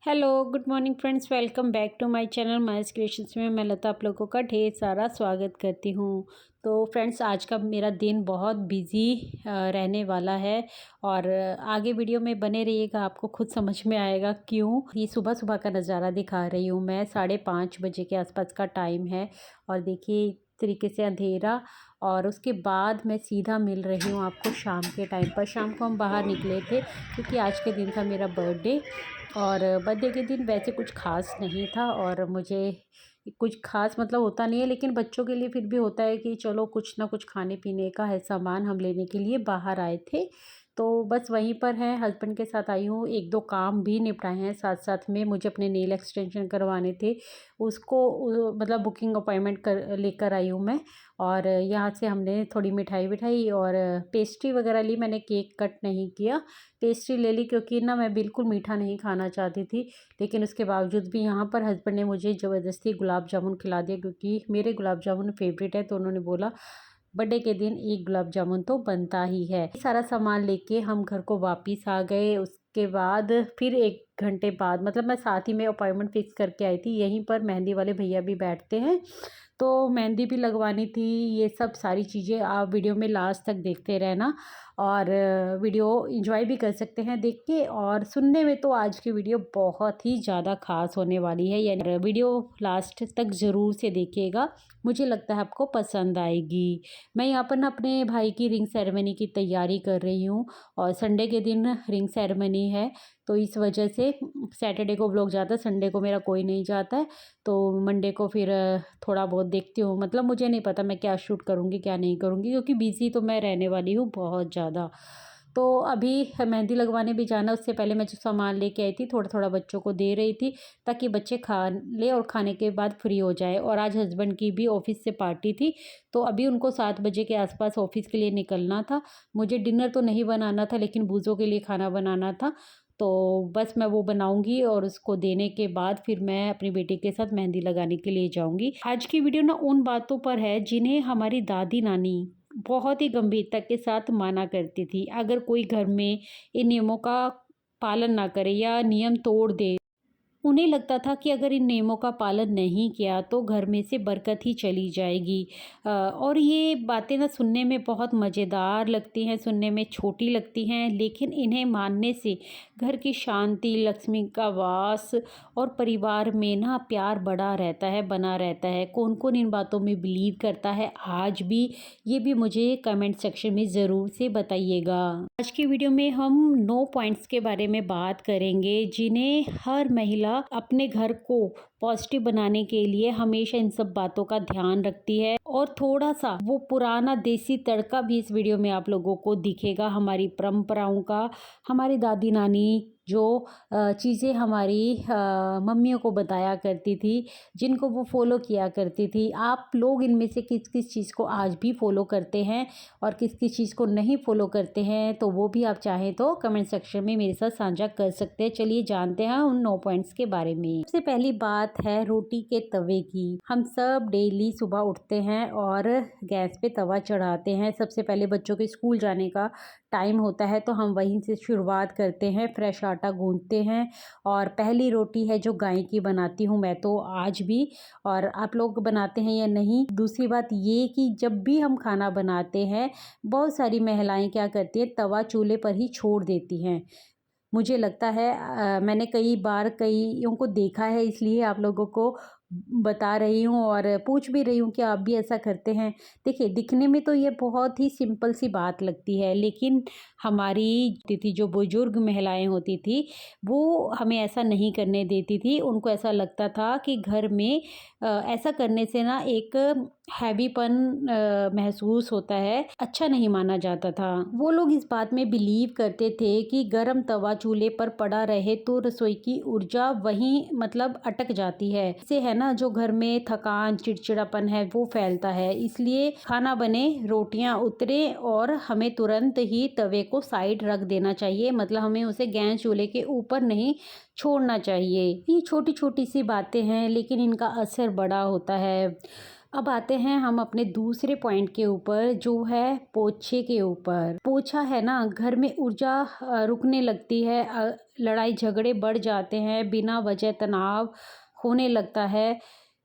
Hello good morning friends, welcome back to my channel Maya's creations में मैं लता आप लोगों का ढेर सारा स्वागत करती हूँ। तो फ्रेंड्स, आज का मेरा दिन बहुत बिजी रहने वाला है और आगे वीडियो में बने रहिएगा, आपको खुद समझ में आएगा क्यों। ये सुबह सुबह का नज़ारा दिखा रही हूँ मैं, 5:30 बजे के आसपास का टाइम है और देखिए तरीके से अंधेरा। और उसके बाद मैं सीधा मिल रही हूँ आपको शाम के टाइम पर। शाम को हम बाहर निकले थे क्योंकि आज के दिन था मेरा बर्थडे। और बर्थडे के दिन वैसे कुछ ख़ास नहीं था और मुझे कुछ ख़ास मतलब होता नहीं है, लेकिन बच्चों के लिए फिर भी होता है कि चलो कुछ ना कुछ खाने पीने का है सामान हम लेने के लिए बाहर आए थे। तो बस वहीं पर हैं, हस्बैंड के साथ आई हूँ। 1-2 काम भी निपटाए हैं, साथ-साथ में मुझे अपने नेल एक्सटेंशन करवाने थे। उसको मतलब बुकिंग अपॉइंटमेंट कर लेकर आई हूँ मैं। और यहाँ से हमने थोड़ी मिठाई-विठाई और पेस्ट्री वग़ैरह ली। मैंने केक कट नहीं किया, पेस्ट्री ले ली क्योंकि ना मैं बिल्कुल मीठा नहीं खाना चाहती थी। लेकिन उसके बावजूद भी यहाँ पर हस्बैंड ने मुझे ज़बरदस्ती गुलाब जामुन खिला दिया क्योंकि मेरे गुलाब जामुन फ़ेवरेट है। तो उन्होंने बोला बर्थडे के दिन एक गुलाब जामुन तो बनता ही है। सारा सामान लेके हम घर को वापस आ गए। उसके बाद फिर 1 घंटे बाद मतलब मैं साथ ही में अपॉइंटमेंट फ़िक्स करके आई थी। यहीं पर मेहंदी वाले भैया भी बैठते हैं, तो मेहंदी भी लगवानी थी। ये सब सारी चीज़ें आप वीडियो में लास्ट तक देखते रहना और वीडियो एंजॉय भी कर सकते हैं देख के। और सुनने में तो आज की वीडियो बहुत ही ज़्यादा ख़ास होने वाली है, यानी वीडियो लास्ट तक ज़रूर से देखिएगा, मुझे लगता है आपको पसंद आएगी। मैं यहाँ पर ना अपने भाई की रिंग सेरेमनी की तैयारी कर रही हूँ और संडे के दिन रिंग सेरेमनी है, तो इस वजह से सैटरडे को व्लॉग जाता है, संडे को मेरा कोई नहीं जाता है। तो मंडे को फिर थोड़ा बहुत देखती हूँ, मतलब मुझे नहीं पता मैं क्या शूट करूँगी क्या नहीं करूँगी क्योंकि बिज़ी तो मैं रहने वाली हूँ बहुत ज़्यादा। तो अभी मेहंदी लगवाने भी जाना, उससे पहले मैं जो सामान लेके आई थी थोड़ा थोड़ा बच्चों को दे रही थी ताकि बच्चे खा ले और खाने के बाद फ्री हो जाए। और आज हस्बैंड की भी ऑफिस से पार्टी थी, तो अभी उनको 7 बजे के आसपास ऑफिस के लिए निकलना था। मुझे डिनर तो नहीं बनाना था लेकिन बूज़ों के लिए खाना बनाना था, तो बस मैं वो बनाऊंगी और उसको देने के बाद फिर मैं अपनी बेटी के साथ मेहंदी लगाने के लिए जाऊंगी। आज की वीडियो ना उन बातों पर है जिन्हें हमारी दादी नानी बहुत ही गंभीरता के साथ माना करती थी। अगर कोई घर में इन नियमों का पालन ना करे या नियम तोड़ दे, उन्हें लगता था कि अगर इन नियमों का पालन नहीं किया तो घर में से बरकत ही चली जाएगी। और ये बातें ना सुनने में बहुत मज़ेदार लगती हैं, सुनने में छोटी लगती हैं, लेकिन इन्हें मानने से घर की शांति, लक्ष्मी का वास और परिवार में ना प्यार बड़ा रहता है, बना रहता है। कौन कौन इन बातों में बिलीव करता है आज भी, ये भी मुझे कमेंट सेक्शन में ज़रूर से बताइएगा। आज की वीडियो में हम 9 पॉइंट्स के बारे में बात करेंगे जिन्हें हर महिला अपने घर को पॉजिटिव बनाने के लिए हमेशा इन सब बातों का ध्यान रखती है। और थोड़ा सा वो पुराना देसी तड़का भी इस वीडियो में आप लोगों को दिखेगा, हमारी परंपराओं का। हमारी दादी नानी जो चीज़ें हमारी मम्मियों को बताया करती थी, जिनको वो फॉलो किया करती थी, आप लोग इनमें से किस किस चीज़ को आज भी फॉलो करते हैं और किस किस चीज़ को नहीं फॉलो करते हैं, तो वो भी आप चाहें तो कमेंट सेक्शन में मेरे साथ साझा कर सकते हैं। चलिए जानते हैं उन 9 पॉइंट्स के बारे में। सबसे पहली बात है रोटी के तवे की। हम सब डेली सुबह उठते हैं और गैस पे तवा चढ़ाते हैं। सबसे पहले बच्चों के स्कूल जाने का टाइम होता है तो हम वहीं से शुरुआत करते हैं, फ्रेश आटा गूंथते हैं और पहली रोटी है जो गाय की बनाती हूँ मैं तो आज भी। और आप लोग बनाते हैं या नहीं। दूसरी बात ये कि जब भी हम खाना बनाते हैं बहुत सारी महिलाएं क्या करती हैं, तवा चूल्हे पर ही छोड़ देती हैं। मुझे लगता है मैंने कई बार कईयों को देखा है, इसलिए आप लोगों को बता रही हूँ और पूछ भी रही हूँ कि आप भी ऐसा करते हैं। देखिए, दिखने में तो ये बहुत ही सिंपल सी बात लगती है, लेकिन हमारी थी जो बुजुर्ग महिलाएं होती थी वो हमें ऐसा नहीं करने देती थी। उनको ऐसा लगता था कि घर में ऐसा करने से ना एक हैवीपन महसूस होता है, अच्छा नहीं माना जाता था। वो लोग इस बात में बिलीव करते थे कि गरम तवा चूल्हे पर पड़ा रहे तो रसोई की ऊर्जा वहीं मतलब अटक जाती है। इससे है ना जो घर में थकान चिड़चिड़ापन है वो फैलता है। इसलिए खाना बने, रोटियां उतरे और हमें तुरंत ही तवे को साइड रख देना चाहिए, मतलब हमें उसे गैस चूल्हे के ऊपर नहीं छोड़ना चाहिए। ये छोटी छोटी सी बातें हैं लेकिन इनका असर बड़ा होता है। अब आते हैं हम अपने दूसरे पॉइंट के ऊपर, जो है पोछे के ऊपर। पोछा है ना, घर में ऊर्जा रुकने लगती है, लड़ाई झगड़े बढ़ जाते हैं, बिना वजह तनाव होने लगता है।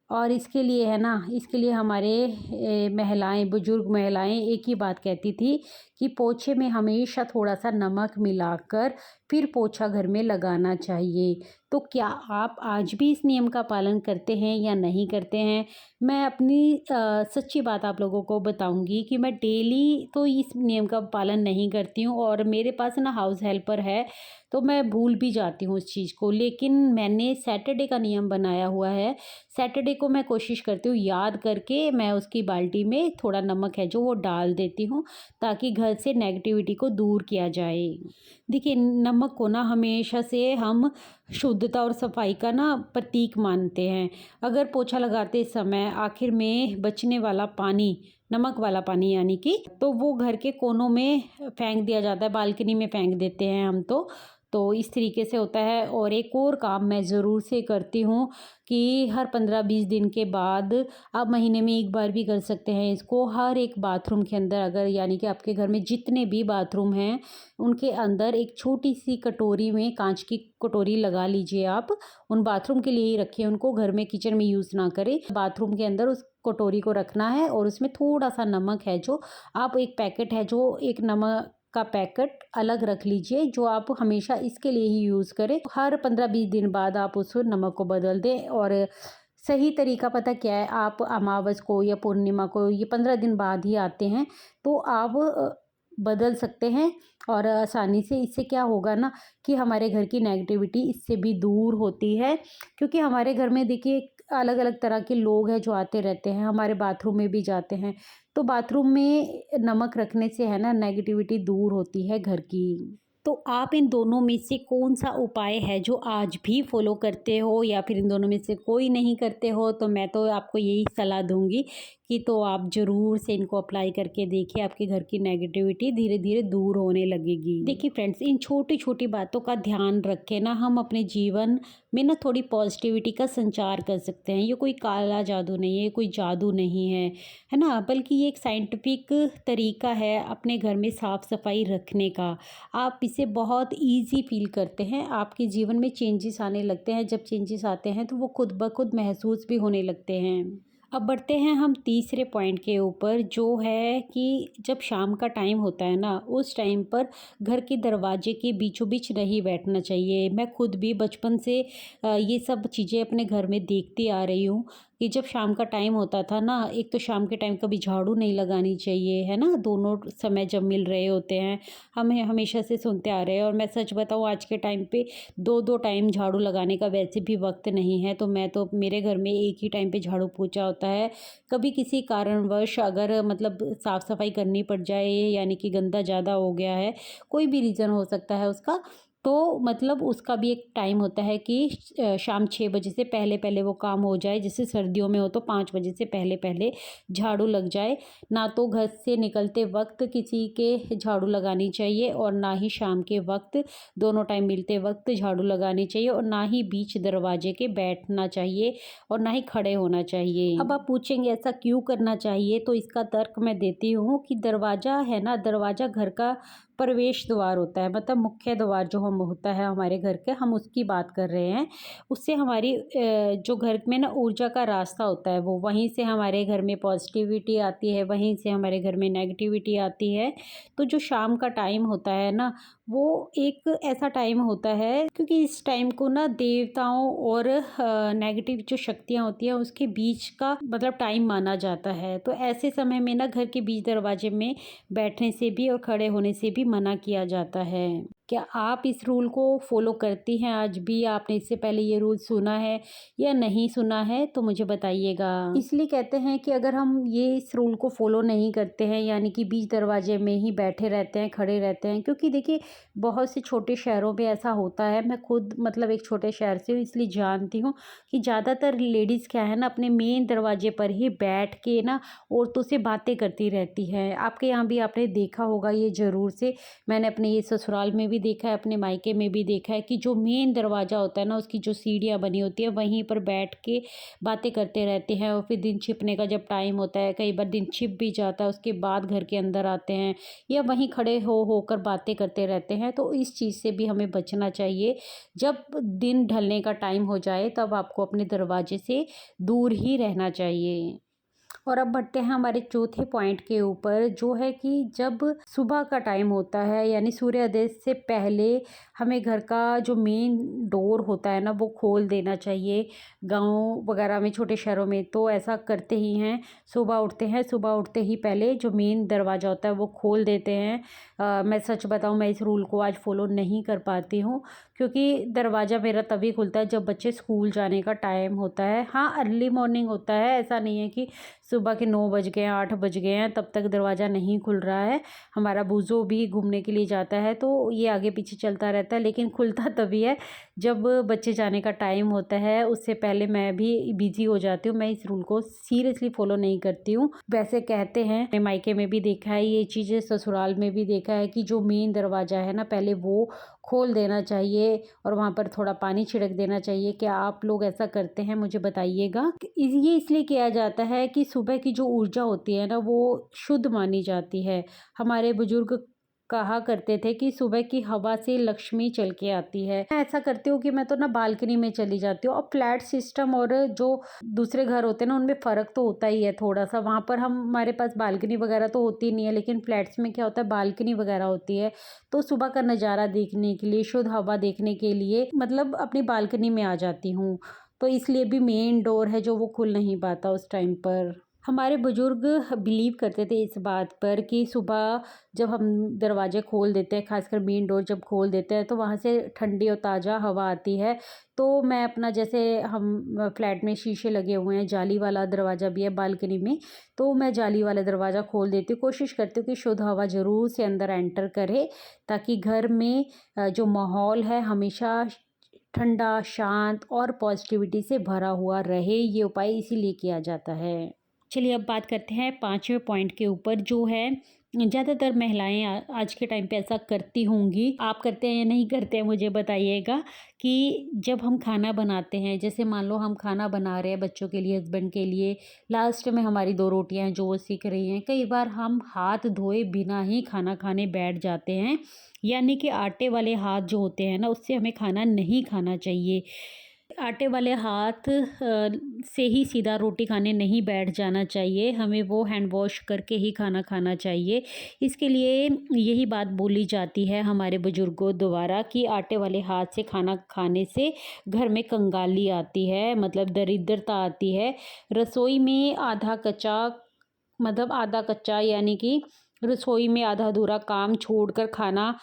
और इसके लिए है ना, इसके लिए हमारे महिलाएं, बुजुर्ग महिलाएं एक ही बात कहती थी कि पोछे में हमेशा थोड़ा सा नमक मिलाकर फिर पोछा घर में लगाना चाहिए। तो क्या आप आज भी इस नियम का पालन करते हैं या नहीं करते हैं? मैं अपनी सच्ची बात आप लोगों को बताऊंगी कि मैं डेली तो इस नियम का पालन नहीं करती हूँ, और मेरे पास ना हाउस हेल्पर है, तो मैं भूल भी जाती हूँ उस चीज़ को। लेकिन मैंने सैटरडे का नियम बनाया हुआ है। सैटरडे को मैं कोशिश करती हूँ याद करके मैं उसकी बाल्टी में थोड़ा नमक है जो वो डाल देती हूँ, ताकि घर से नेगेटिविटी को दूर किया जाए। देखिए, नमक को ना हमेशा से हम शुद्धता और सफाई का ना प्रतीक मानते हैं। अगर पोछा लगाते समय आखिर में बचने वाला पानी, नमक वाला पानी यानी कि, तो वो घर के कोनों में फेंक दिया जाता है, बालकनी में फेंक देते हैं हम तो इस तरीके से होता है। और एक और काम मैं ज़रूर से करती हूँ कि हर 15-20 दिन के बाद, आप महीने में एक बार भी कर सकते हैं इसको, हर एक बाथरूम के अंदर, अगर यानी कि आपके घर में जितने भी बाथरूम हैं उनके अंदर एक छोटी सी कटोरी में, कांच की कटोरी लगा लीजिए आप। उन बाथरूम के लिए ही रखिए उनको, घर में किचन में यूज़ ना करें। बाथरूम के अंदर उस कटोरी को रखना है और उसमें थोड़ा सा नमक है, जो आप एक पैकेट है, जो एक नमक का पैकेट अलग रख लीजिए, जो आप हमेशा इसके लिए ही यूज़ करें। हर 15-20 दिन बाद आप उस नमक को बदल दें। और सही तरीका पता क्या है, आप अमावस को या पूर्णिमा को, ये 15 दिन बाद ही आते हैं, तो आप बदल सकते हैं और आसानी से। इससे क्या होगा ना कि हमारे घर की नेगेटिविटी इससे भी दूर होती है, क्योंकि हमारे घर में देखिए अलग अलग तरह के लोग हैं जो आते रहते हैं, हमारे बाथरूम में भी जाते हैं। तो बाथरूम में नमक रखने से है ना, नेगेटिविटी दूर होती है घर की। तो आप इन दोनों में से कौन सा उपाय है जो आज भी फॉलो करते हो, या फिर इन दोनों में से कोई नहीं करते हो? तो मैं तो आपको यही सलाह दूंगी कि तो आप ज़रूर से इनको अप्लाई करके देखिए, आपके घर की नेगेटिविटी धीरे धीरे दूर होने लगेगी। देखिए फ्रेंड्स, इन छोटी छोटी बातों का ध्यान रख के ना हम अपने जीवन में ना थोड़ी पॉजिटिविटी का संचार कर सकते हैं। ये कोई काला जादू नहीं है, कोई जादू नहीं है ना, बल्कि ये एक साइंटिफिक तरीका है अपने घर में साफ़ सफाई रखने का। आप इसे बहुत ईजी फील करते हैं, आपके जीवन में चेंजेस आने लगते हैं। जब चेंजेस आते हैं तो वो खुद ब खुद महसूस भी होने लगते हैं। अब बढ़ते हैं हम तीसरे पॉइंट के ऊपर, जो है कि जब शाम का टाइम होता है ना, उस टाइम पर घर के दरवाजे के बीचों बीच नहीं बैठना चाहिए। मैं खुद भी बचपन से ये सब चीज़ें अपने घर में देखती आ रही हूँ कि जब शाम का टाइम होता था ना, एक तो शाम के टाइम कभी झाड़ू नहीं लगानी चाहिए, है ना, दोनों समय जब मिल रहे होते हैं, हम हमेशा से सुनते आ रहे हैं। और मैं सच बताऊँ, आज के टाइम पे दो दो टाइम झाड़ू लगाने का वैसे भी वक्त नहीं है, तो मैं तो, मेरे घर में एक ही टाइम पे झाड़ू पोछा होता है। कभी किसी कारणवश अगर मतलब साफ़ सफाई करनी पड़ जाए, यानी कि गंदा ज़्यादा हो गया है, कोई भी रीज़न हो सकता है उसका, तो मतलब उसका भी एक टाइम होता है कि शाम 6 बजे से पहले पहले वो काम हो जाए। जैसे सर्दियों में हो तो 5 बजे से पहले पहले झाड़ू लग जाए। ना तो घर से निकलते वक्त किसी के झाड़ू लगानी चाहिए, और ना ही शाम के वक्त, दोनों टाइम मिलते वक्त झाड़ू लगानी चाहिए, और ना ही बीच दरवाजे के बैठना चाहिए, और ना ही खड़े होना चाहिए। अब आप पूछेंगे ऐसा क्यों करना चाहिए, तो इसका तर्क मैं देती हूँ कि दरवाज़ा है ना, दरवाज़ा घर का प्रवेश द्वार होता है, मतलब मुख्य द्वार जो हम होता है हमारे घर के, हम उसकी बात कर रहे हैं। उससे हमारी जो घर में ना ऊर्जा का रास्ता होता है, वो वहीं से हमारे घर में पॉजिटिविटी आती है, वहीं से हमारे घर में नेगेटिविटी आती है। तो जो शाम का टाइम होता है ना, वो एक ऐसा टाइम होता है, क्योंकि इस टाइम को ना देवताओं और नेगेटिव जो शक्तियाँ होती हैं उसके बीच का मतलब टाइम माना जाता है। तो ऐसे समय में ना घर के बीच दरवाजे में बैठने से भी और खड़े होने से भी मना किया जाता है। क्या आप इस रूल को फॉलो करती हैं आज भी? आपने इससे पहले ये रूल सुना है या नहीं सुना है, तो मुझे बताइएगा। इसलिए कहते हैं कि अगर हम ये इस रूल को फॉलो नहीं करते हैं, यानी कि बीच दरवाजे में ही बैठे रहते हैं, खड़े रहते हैं, क्योंकि देखिए बहुत से छोटे शहरों में ऐसा होता है। मैं खुद मतलब एक छोटे शहर से हूँ, इसलिए जानती हूँ कि ज़्यादातर लेडीज़ क्या है ना, अपने मेन दरवाजे पर ही बैठ के ना औरतों से बातें करती रहती हैं। आपके यहाँ भी आपने देखा होगा ये ज़रूर से, मैंने अपने ये ससुराल में भी भी देखा है, अपने मायके में भी देखा है कि जो मेन दरवाज़ा होता है ना, उसकी जो सीढ़ियाँ बनी होती है, वहीं पर बैठ के बातें करते रहते हैं। और फिर दिन छिपने का जब टाइम होता है, कई बार दिन छिप भी जाता है, उसके बाद घर के अंदर आते हैं या वहीं खड़े हो होकर बातें करते रहते हैं। तो इस चीज़ से भी हमें बचना चाहिए। जब दिन ढलने का टाइम हो जाए तब आपको अपने दरवाजे से दूर ही रहना चाहिए। और अब बढ़ते हैं हमारे चौथे पॉइंट के ऊपर, जो है कि जब सुबह का टाइम होता है यानी सूर्योदय से पहले हमें घर का जो मेन डोर होता है ना, वो खोल देना चाहिए। गाँव वगैरह में, छोटे शहरों में तो ऐसा करते ही हैं। सुबह उठते हैं, सुबह उठते ही पहले जो मेन दरवाज़ा होता है वो खोल देते हैं। मैं सच बताऊं, मैं इस रूल को आज फॉलो नहीं कर पाती हूँ, क्योंकि दरवाज़ा मेरा तभी खुलता है जब बच्चे स्कूल जाने का टाइम होता है। हाँ, अर्ली मॉर्निंग होता है, ऐसा नहीं है कि सुबह के 9 बज गए हैं, 8 बज गए हैं तब तक दरवाज़ा नहीं खुल रहा है। हमारा बूज़ो भी घूमने के लिए जाता है तो ये आगे पीछे चलता रहता है, लेकिन खुलता तभी है जब बच्चे जाने का टाइम होता है। उससे पहले मैं भी बिज़ी हो जाती हूँ। मैं इस रूल को सीरियसली फ़ॉलो नहीं करती हूँ। वैसे कहते हैं, मैंने मायके में भी देखा है ये चीज़ें, ससुराल में भी देखा है कि जो मेन दरवाज़ा है ना, पहले वो खोल देना चाहिए और वहाँ पर थोड़ा पानी छिड़क देना चाहिए। क्या आप लोग ऐसा करते हैं? मुझे बताइएगा। ये इसलिए किया जाता है कि सुबह की जो ऊर्जा होती है ना, वो शुद्ध मानी जाती है। हमारे बुजुर्ग कहा करते थे कि सुबह की हवा से लक्ष्मी चल के आती है। मैं ऐसा करती हूँ कि मैं तो ना बालकनी में चली जाती हूँ। अब फ्लैट सिस्टम और जो दूसरे घर होते हैं ना, उनमें फ़र्क तो होता ही है थोड़ा सा। वहाँ पर हमारे पास बालकनी वगैरह तो होती नहीं है, लेकिन फ्लैट्स में क्या होता है, बालकनी वगैरह होती है। तो सुबह का नज़ारा देखने के लिए, शुद्ध हवा देखने के लिए मतलब अपनी बालकनी में आ जाती हूँ। तो इसलिए भी मेन डोर है जो वो खुल नहीं पाता उस टाइम पर। हमारे बुजुर्ग बिलीव करते थे इस बात पर कि सुबह जब हम दरवाजे खोल देते हैं, खासकर मेन डोर जब खोल देते हैं, तो वहाँ से ठंडी और ताज़ा हवा आती है। तो मैं अपना, जैसे हम फ्लैट में शीशे लगे हुए हैं, जाली वाला दरवाज़ा भी है बालकनी में, तो मैं जाली वाला दरवाज़ा खोल देती हूँ। कोशिश करती हूँ कि शुद्ध हवा ज़रूर से अंदर एंटर करे, ताकि घर में जो माहौल है हमेशा ठंडा, शांत और पॉजिटिविटी से भरा हुआ रहे। ये उपाय इसीलिए किया जाता है। चलिए अब बात करते हैं 5वें पॉइंट के ऊपर, जो है ज़्यादातर महिलाएं आज के टाइम पे ऐसा करती होंगी। आप करते हैं या नहीं करते हैं मुझे बताइएगा। कि जब हम खाना बनाते हैं, जैसे मान लो हम खाना बना रहे हैं बच्चों के लिए, हस्बैंड के लिए, लास्ट में हमारी 2 रोटियां हैं जो वो सीख रही हैं, कई बार हम हाथ धोए बिना ही खाना खाने बैठ जाते हैं। यानी कि आटे वाले हाथ जो होते हैं ना, उससे हमें खाना नहीं खाना चाहिए। आटे वाले हाथ से ही सीधा रोटी खाने नहीं बैठ जाना चाहिए, हमें वो हैंड वॉश करके ही खाना खाना चाहिए। इसके लिए यही बात बोली जाती है हमारे बुजुर्गों द्वारा कि आटे वाले हाथ से खाना खाने से घर में कंगाली आती है, मतलब दरिद्रता आती है। रसोई में आधा कच्चा, मतलब आधा कच्चा यानी कि रसोई में आधा अधूरा काम छोड़कर खाना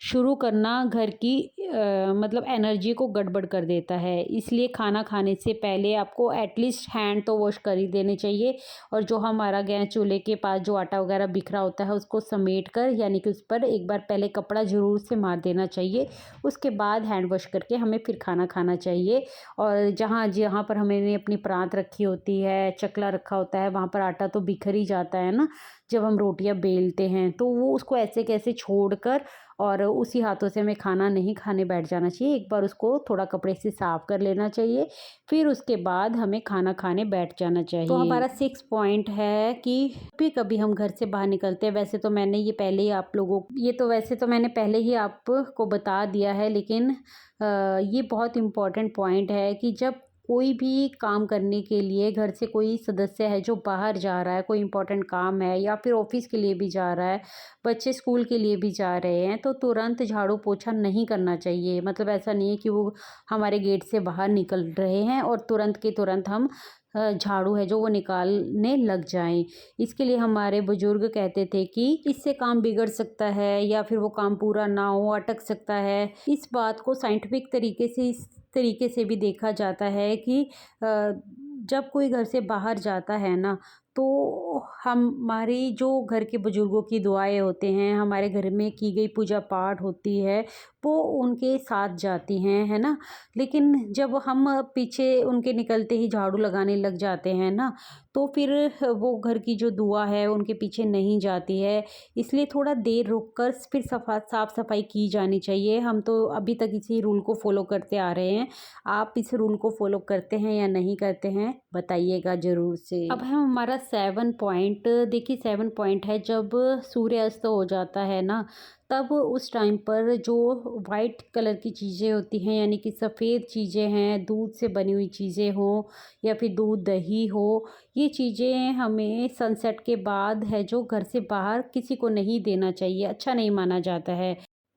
शुरू करना घर की मतलब एनर्जी को गड़बड़ कर देता है। इसलिए खाना खाने से पहले आपको एटलीस्ट हैंड तो वॉश कर ही देने चाहिए। और जो हमारा गैस चूल्हे के पास जो आटा वगैरह बिखरा होता है, उसको समेट कर, यानी कि उस पर एक बार पहले कपड़ा ज़रूर से मार देना चाहिए। उसके बाद हैंड वॉश करके हमें फिर खाना खाना चाहिए। और जहाँ जहाँ पर हमने अपनी परात रखी होती है, चकला रखा होता है, वहाँ पर आटा तो बिखर ही जाता है ना जब हम रोटियां बेलते हैं। तो वो उसको ऐसे कैसे छोड़कर और उसी हाथों से हमें खाना नहीं खाने बैठ जाना चाहिए। एक बार उसको थोड़ा कपड़े से साफ कर लेना चाहिए, फिर उसके बाद हमें खाना खाने बैठ जाना चाहिए। तो हमारा 6 पॉइंट है कि भी कभी हम घर से बाहर निकलते हैं, वैसे तो मैंने ये पहले ही आप लोगों वैसे तो मैंने पहले ही आपको बता दिया है, लेकिन ये बहुत इम्पॉर्टेंट पॉइंट है कि जब कोई भी काम करने के लिए घर से कोई सदस्य है जो बाहर जा रहा है, कोई इम्पोर्टेंट काम है या फिर ऑफिस के लिए भी जा रहा है, बच्चे स्कूल के लिए भी जा रहे हैं, तो तुरंत झाड़ू पोछा नहीं करना चाहिए। मतलब ऐसा नहीं है कि वो हमारे गेट से बाहर निकल रहे हैं और तुरंत के तुरंत हम झाड़ू है जो वो निकालने लग जाएं। इसके लिए हमारे बुजुर्ग कहते थे कि इससे काम बिगड़ सकता है या फिर वो काम पूरा ना हो, अटक सकता है। इस बात को साइंटिफिक तरीके से, इस तरीके से भी देखा जाता है कि जब कोई घर से बाहर जाता है ना, तो हमारी जो घर के बुजुर्गों की दुआएं होते हैं, हमारे घर में की गई पूजा पाठ होती है, वो उनके साथ जाती हैं, है ना। लेकिन जब हम पीछे उनके निकलते ही झाड़ू लगाने लग जाते हैं ना, तो फिर वो घर की जो दुआ है उनके पीछे नहीं जाती है। इसलिए थोड़ा देर रुक कर फिर साफ़ सफाई की जानी चाहिए। हम तो अभी तक इसी रूल को फ़ॉलो करते आ रहे हैं। आप इस रूल को फ़ॉलो करते हैं या नहीं करते हैं, बताइएगा ज़रूर से। अब है हमारा 7 पॉइंट। देखिए 7 पॉइंट है, जब सूर्यास्त हो जाता है ना, तब उस टाइम पर जो वाइट कलर की चीज़ें होती हैं, यानी कि सफ़ेद चीज़ें हैं, दूध से बनी हुई चीज़ें हों या फिर दूध दही हो, ये चीज़ें हमें सनसेट के बाद है जो घर से बाहर किसी को नहीं देना चाहिए, अच्छा नहीं माना जाता है।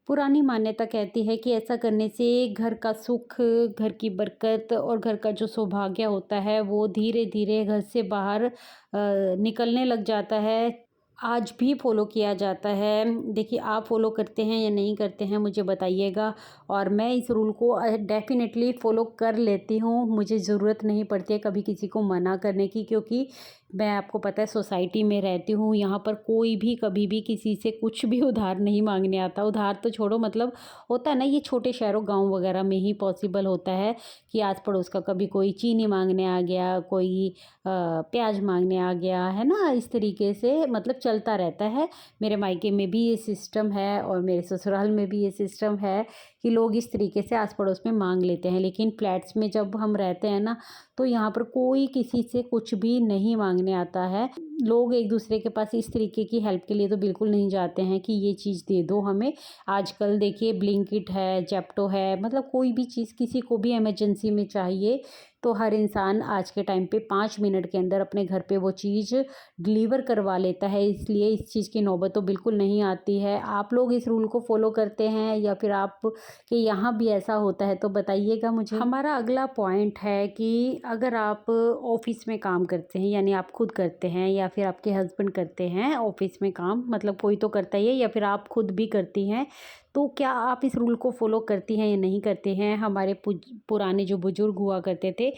पुरानी मान्यता कहती है कि ऐसा करने से घर का सुख, घर की बरकत और घर का जो सौभाग्य होता है वो धीरे-धीरे घर से बाहर निकलने लग जाता है। आज भी फ़ॉलो किया जाता है। देखिए आप फ़ॉलो करते हैं या नहीं करते हैं, मुझे बताइएगा। और मैं इस रूल को डेफ़िनेटली फ़ॉलो कर लेती हूँ। मुझे ज़रूरत नहीं पड़ती है कभी किसी को मना करने की, क्योंकि मैं, आपको पता है, सोसाइटी में रहती हूँ। यहाँ पर कोई भी कभी भी किसी से कुछ भी उधार नहीं माँगने आता। उधार तो छोड़ो, मतलब होता है ना, ये छोटे शहरों गाँव वग़ैरह में ही पॉसिबल होता है कि आस-पड़ोस का कभी कोई चीनी माँगने आ गया, कोई प्याज माँगने आ गया, है ना? इस तरीके से मतलब चलता रहता है। मेरे मायके में भी ये सिस्टम है और मेरे ससुराल में भी ये सिस्टम है कि लोग इस तरीके से आस-पड़ोस में माँग लेते हैं। लेकिन फ्लैट्स में जब हम रहते हैं ना, तो यहाँ पर कोई किसी से कुछ भी नहीं माँगने आता है। लोग एक-दूसरे के पास इस तरीके की हेल्प के लिए तो बिल्कुल नहीं जाते हैं कि ये चीज़ दे दो हमें। आजकल देखिए ब्लिंकिट है, ज़ेप्टो है, मतलब कोई भी चीज़ किसी को भी इमरजेंसी में चाहिए, तो हर इंसान आज के टाइम पे 5 मिनट के अंदर अपने घर पे वो चीज़ डिलीवर करवा लेता है। इसलिए इस चीज़ की नौबत तो बिल्कुल नहीं आती है। आप लोग इस रूल को फ़ॉलो करते हैं या फिर आप के यहाँ भी ऐसा होता है, तो बताइएगा मुझे। हमारा अगला पॉइंट है कि अगर आप ऑफ़िस में काम करते हैं, यानी आप खुद करते हैं या फिर आपके हस्बैंड करते हैं ऑफ़िस में काम, मतलब कोई तो करता ही है, या फिर आप खुद भी करती हैं, तो क्या आप इस रूल को फ़ॉलो करती हैं या नहीं करते हैं? हमारे पुराने जो बुज़ुर्ग हुआ करते थे,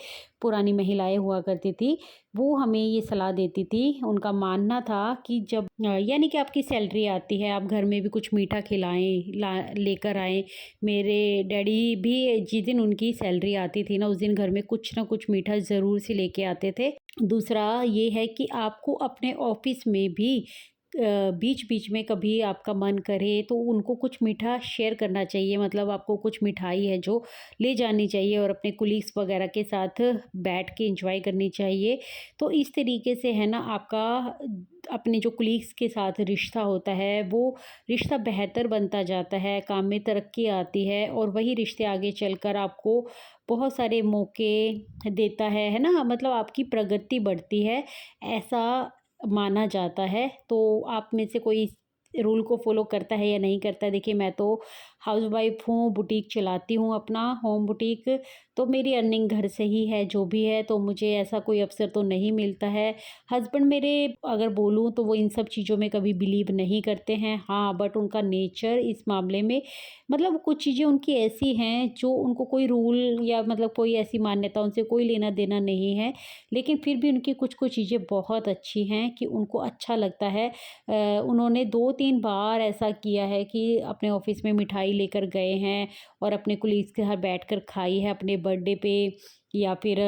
पुरानी महिलाएँ हुआ करती थी, वो हमें ये सलाह देती थी। उनका मानना था कि जब यानी कि आपकी सैलरी आती है, आप घर में भी कुछ मीठा खिलाएँ, ला लेकर आएँ। मेरे डैडी भी जिस दिन उनकी सैलरी आती थी ना, उस दिन घर में कुछ ना कुछ मीठा ज़रूर से लेके आते थे। दूसरा ये है कि आपको अपने ऑफ़िस में भी बीच-बीच में कभी आपका मन करे तो उनको कुछ मीठा शेयर करना चाहिए, मतलब आपको कुछ मिठाई है जो ले जानी चाहिए और अपने कोलीग्स वगैरह के साथ बैठ के एंजॉय करनी चाहिए। तो इस तरीके से है ना, आपका अपने जो कोलीग्स के साथ रिश्ता होता है वो रिश्ता बेहतर बनता जाता है, काम में तरक्की आती है और वही रिश्ते आगे चलकर आपको बहुत सारे मौके देता है ना? मतलब आपकी प्रगति बढ़ती है, ऐसा माना जाता है। तो आप में से कोई इस रूल को फ़ॉलो करता है या नहीं करता है? देखिए मैं तो हाउसवाइफ़ हूँ, बुटीक चलाती हूँ अपना, होम बुटीक, तो मेरी अर्निंग घर से ही है, जो भी है, तो मुझे ऐसा कोई अवसर तो नहीं मिलता है। हस्बैंड मेरे, अगर बोलूँ तो वो इन सब चीज़ों में कभी बिलीव नहीं करते हैं। हाँ, बट उनका नेचर इस मामले में, मतलब कुछ चीज़ें उनकी ऐसी हैं जो उनको कोई रूल या मतलब कोई ऐसी मान्यता उनसे कोई लेना-देना नहीं है। लेकिन फिर भी उनकी कुछ-कुछ चीज़ें बहुत अच्छी हैं कि उनको अच्छा लगता है। उन्होंने 2-3 बार ऐसा किया है कि अपने ऑफ़िस में मिठाई लेकर गए हैं और अपने कोलीग्स के साथ बैठकर खाई है, अपने बर्थडे पे या फिर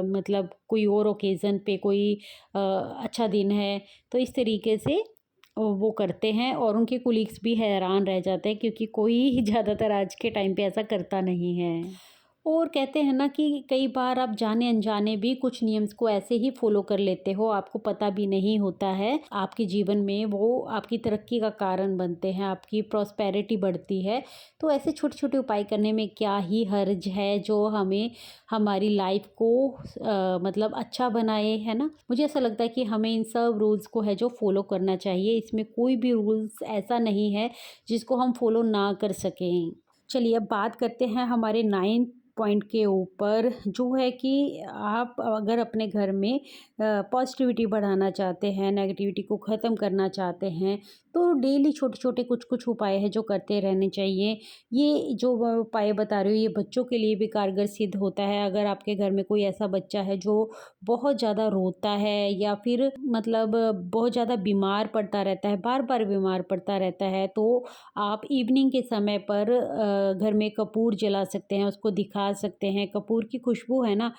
मतलब कोई और ओकेज़न पे, कोई अच्छा दिन है। तो इस तरीके से वो करते हैं और उनके कोलीग्स भी हैरान रह जाते हैं, क्योंकि कोई ज़्यादातर आज के टाइम पे ऐसा करता नहीं है। और कहते हैं ना कि कई बार आप जाने-अनजाने भी कुछ नियम्स को ऐसे ही फ़ॉलो कर लेते हो, आपको पता भी नहीं होता है। आपके जीवन में वो आपकी तरक्की का कारण बनते हैं, आपकी प्रॉस्पेरिटी बढ़ती है। तो ऐसे छोटे-छोटे उपाय करने में क्या ही हर्ज है, जो हमें हमारी लाइफ़ को मतलब अच्छा बनाए, है ना? मुझे ऐसा लगता है कि हमें इन सब रूल्स को है जो फ़ॉलो करना चाहिए। इसमें कोई भी रूल्स ऐसा नहीं है जिसको हम फ़ॉलो ना कर सकें। चलिए अब बात करते हैं हमारे 9 पॉइंट के ऊपर, जो है कि आप अगर अपने घर में पॉजिटिविटी बढ़ाना चाहते हैं, नेगेटिविटी को ख़त्म करना चाहते हैं, तो डेली छोटे-छोटे कुछ-कुछ उपाय हैं जो करते रहने चाहिए। ये जो मैं उपाय बता रही हूँ, ये बच्चों के लिए भी कारगर सिद्ध होता है। अगर आपके घर में कोई ऐसा बच्चा है जो बहुत ज़्यादा रोता है या फिर मतलब बहुत ज़्यादा बीमार पड़ता रहता है, बार-बार बीमार पड़ता रहता है, तो आप इवनिंग के समय पर घर में कपूर जला सकते हैं, उसको दिखा लगा सकते हैं। कपूर की खुशबू है ना,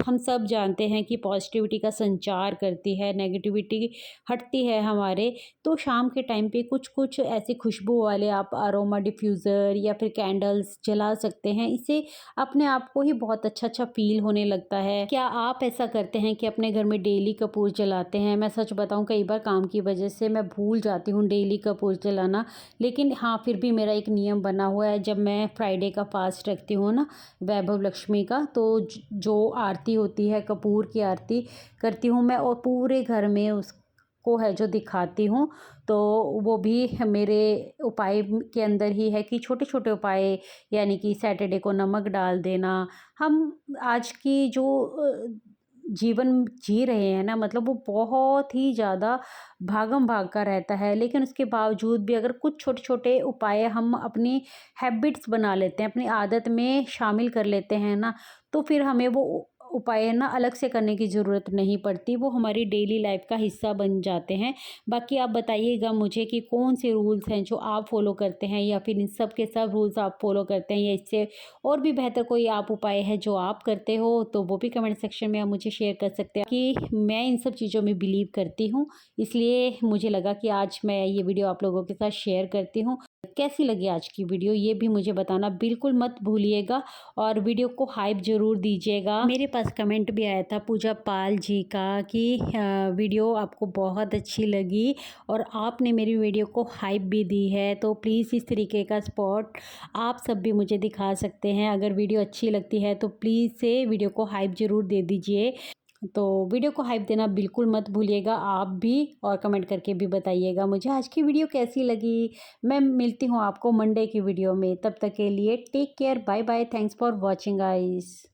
हम सब जानते हैं कि पॉजिटिविटी का संचार करती है, नेगेटिविटी हटती है हमारे। तो शाम के टाइम पे कुछ ऐसी खुशबू वाले आप अरोमा डिफ्यूज़र या फिर कैंडल्स जला सकते हैं। इससे अपने आप को ही बहुत अच्छा फ़ील होने लगता है। क्या आप ऐसा करते हैं कि अपने घर में डेली कपूर जलाते हैं? मैं सच बताऊँ, कई बार काम की वजह से मैं भूल जाती हूँ डेली कपूर जलाना, लेकिन हाँ, फिर भी मेरा एक नियम बना हुआ है। जब मैं फ्राइडे का फ़ास्ट रखती हूँ ना, वैभव लक्ष्मी का, तो जो आरती होती है, कपूर की आरती करती हूँ मैं और पूरे घर में उसको है जो दिखाती हूँ। तो वो भी मेरे उपाय के अंदर ही है कि छोटे-छोटे उपाय, यानी कि सैटरडे को नमक डाल देना। हम आज की जो जीवन जी रहे हैं ना, मतलब वो बहुत ही ज़्यादा भागम-भाग का रहता है, लेकिन उसके बावजूद भी अगर कुछ छोटे-छोटे उपाय हम अपनी हैबिट्स बना लेते हैं, अपनी आदत में शामिल कर लेते हैं ना, तो फिर हमें वो उपाय ना अलग से करने की ज़रूरत नहीं पड़ती, वो हमारी डेली लाइफ का हिस्सा बन जाते हैं। बाकी आप बताइएगा मुझे कि कौन से रूल्स हैं जो आप फ़ॉलो करते हैं, या फिर इन सब के सब रूल्स आप फ़ॉलो करते हैं, या इससे और भी बेहतर कोई आप उपाय है जो आप करते हो, तो वो भी कमेंट सेक्शन में आप मुझे शेयर कर सकते हैं। कि मैं इन सब चीज़ों में बिलीव करती हूँ, इसलिए मुझे लगा कि आज मैं ये वीडियो आप लोगों के साथ शेयर करती हूँ। कैसी लगी आज की वीडियो ये भी मुझे बताना बिल्कुल मत भूलिएगा, और वीडियो को हाइप ज़रूर दीजिएगा। मेरे पास कमेंट भी आया था पूजा पाल जी का कि वीडियो आपको बहुत अच्छी लगी और आपने मेरी वीडियो को हाइप भी दी है, तो प्लीज़ इस तरीके का सपोर्ट आप सब भी मुझे दिखा सकते हैं। अगर वीडियो अच्छी लगती है तो प्लीज़ से वीडियो को हाइप ज़रूर दे दीजिए। तो वीडियो को हाइप देना बिल्कुल मत भूलिएगा आप भी, और कमेंट करके भी बताइएगा मुझे आज की वीडियो कैसी लगी। मैं मिलती हूँ आपको मंडे की वीडियो में, तब तक के लिए take care, bye bye, thanks for watching guys.